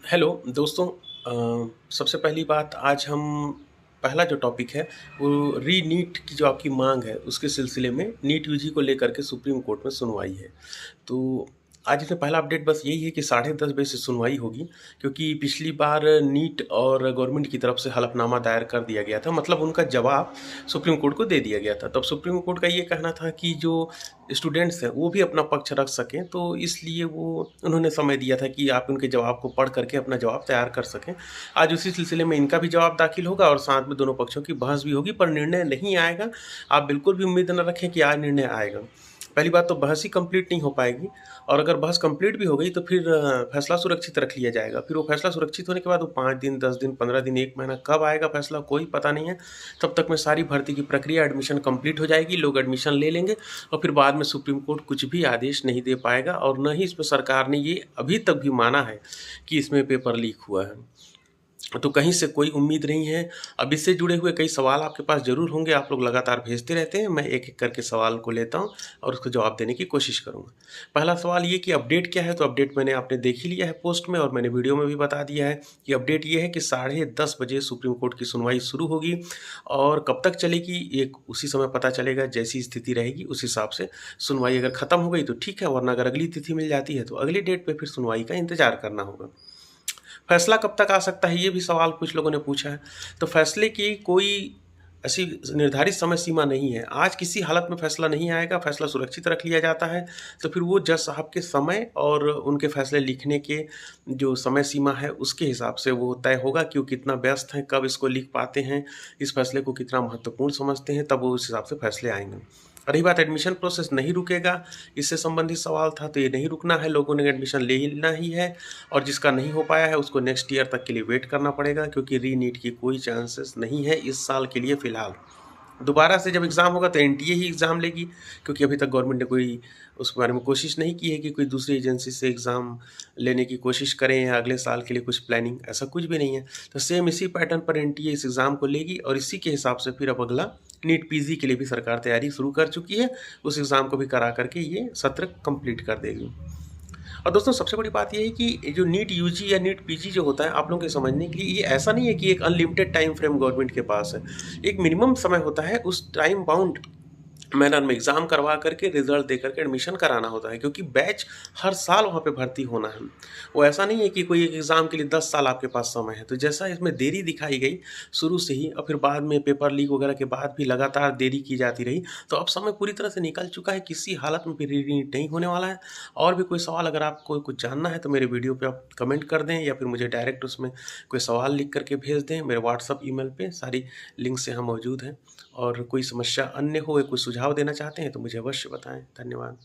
Hello दोस्तों। सबसे पहली बात आज हम पहला जो टॉपिक है वो री-नीट की जो आपकी माँग है उसके सिलसिले में नीट यूजी को लेकर के सुप्रीम कोर्ट में सुनवाई है। तो आज इसमें पहला अपडेट बस यही है कि 10:30 बजे से सुनवाई होगी, क्योंकि पिछली बार नीट और गवर्नमेंट की तरफ से हलफ़नामा दायर कर दिया गया था, मतलब उनका जवाब सुप्रीम कोर्ट को दे दिया गया था। तब सुप्रीम कोर्ट का ये कहना था कि जो स्टूडेंट्स हैं वो भी अपना पक्ष रख सकें, तो इसलिए वो उन्होंने समय दिया था कि आप उनके जवाब को पढ़ करके अपना जवाब तैयार कर सकें। आज उसी सिलसिले में इनका भी जवाब दाखिल होगा और साथ में दोनों पक्षों की बहस भी होगी, पर निर्णय नहीं आएगा। आप बिल्कुल भी उम्मीद न रखें कि आज निर्णय आएगा। पहली बात तो बहस ही कंप्लीट नहीं हो पाएगी, और अगर बहस कंप्लीट भी हो गई तो फिर फैसला सुरक्षित रख लिया जाएगा। फिर वो फैसला सुरक्षित होने के बाद वो 5 दिन, 10 दिन, 15 दिन, 1 महीना कब आएगा फैसला कोई पता नहीं है। तब तक में सारी भर्ती की प्रक्रिया, एडमिशन कंप्लीट हो जाएगी, लोग एडमिशन ले लेंगे और फिर बाद में सुप्रीम कोर्ट कुछ भी आदेश नहीं दे पाएगा, और न ही इसमें सरकार ने ये अभी तक भी माना है कि इसमें पेपर लीक हुआ है। तो कहीं से कोई उम्मीद नहीं है। अब इससे जुड़े हुए कई सवाल आपके पास ज़रूर होंगे, आप लोग लगातार भेजते रहते हैं। मैं एक-एक करके सवाल को लेता हूँ और उसको जवाब देने की कोशिश करूँगा। पहला सवाल ये कि अपडेट क्या है? तो अपडेट मैंने आपने देख ही लिया है पोस्ट में, और मैंने वीडियो में भी बता दिया है कि अपडेट ये है कि 10:30 बजे सुप्रीम कोर्ट की सुनवाई शुरू होगी, और कब तक चलेगी एक उसी समय पता चलेगा। जैसी स्थिति रहेगी उस हिसाब से सुनवाई अगर ख़त्म हो गई तो ठीक है, वरना अगर अगली तिथि मिल जाती है तो अगली डेट पे फिर सुनवाई का इंतज़ार करना होगा। फैसला कब तक आ सकता है, ये भी सवाल कुछ लोगों ने पूछा है। तो फैसले की कोई ऐसी निर्धारित समय सीमा नहीं है। आज किसी हालत में फैसला नहीं आएगा, फैसला सुरक्षित रख लिया जाता है। तो फिर वो जज साहब के समय और उनके फैसले लिखने के जो समय सीमा है उसके हिसाब से वो तय होगा कि वो कितना व्यस्त हैं, कब इसको लिख पाते हैं, इस फैसले को कितना महत्वपूर्ण समझते हैं, तब वो उस हिसाब से फैसले आएँगे। रही बात एडमिशन प्रोसेस, नहीं रुकेगा, इससे संबंधित सवाल था, तो ये नहीं रुकना है, लोगों ने एडमिशन लेना ही है, और जिसका नहीं हो पाया है उसको नेक्स्ट ईयर तक के लिए वेट करना पड़ेगा, क्योंकि री-नीट की कोई चांसेस नहीं है इस साल के लिए फ़िलहाल। दोबारा से जब एग्ज़ाम होगा तो एनटीए ही एग्ज़ाम लेगी, क्योंकि अभी तक गवर्नमेंट ने कोई उसके बारे में कोशिश नहीं की है कि कोई दूसरी एजेंसी से एग्ज़ाम लेने की कोशिश करें या अगले साल के लिए कुछ प्लानिंग, ऐसा कुछ भी नहीं है। तो सेम इसी पैटर्न पर एनटीए इस एग्ज़ाम को लेगी, और इसी के हिसाब से फिर अब अगला नीट पीजी के लिए भी सरकार तैयारी शुरू कर चुकी है। उस एग्ज़ाम को भी करा करके ये सत्र कंप्लीट कर देगी। और दोस्तों सबसे बड़ी बात ये है कि जो नीट यूजी या नीट पीजी जो होता है, आप लोगों के समझने के लिए, ये ऐसा नहीं है कि एक अनलिमिटेड टाइम फ्रेम गवर्नमेंट के पास है। एक मिनिमम समय होता है, उस टाइम बाउंड मैनर में एग्ज़ाम करवा करके रिज़ल्ट दे करके एडमिशन कराना होता है, क्योंकि बैच हर साल वहाँ पे भर्ती होना है। वो ऐसा नहीं है कि कोई एक एग्ज़ाम के लिए 10 साल आपके पास समय है। तो जैसा इसमें देरी दिखाई गई शुरू से ही, और फिर बाद में पेपर लीक वगैरह के बाद भी लगातार देरी की जाती रही, तो अब समय पूरी तरह से निकल चुका है। किसी हालत में फिर री-नीट नहीं होने वाला है। और भी कोई सवाल अगर आपको कुछ जानना है तो मेरे वीडियो पे आप कमेंट कर दें, या फिर मुझे डायरेक्ट उसमें कोई सवाल लिख करके भेज दें। मेरे व्हाट्सएप, ईमेल पे सारी लिंक्स यहाँ मौजूद हैं। और कोई समस्या अन्य हो या कोई सुझाव देना चाहते हैं तो मुझे अवश्य बताएँ। धन्यवाद।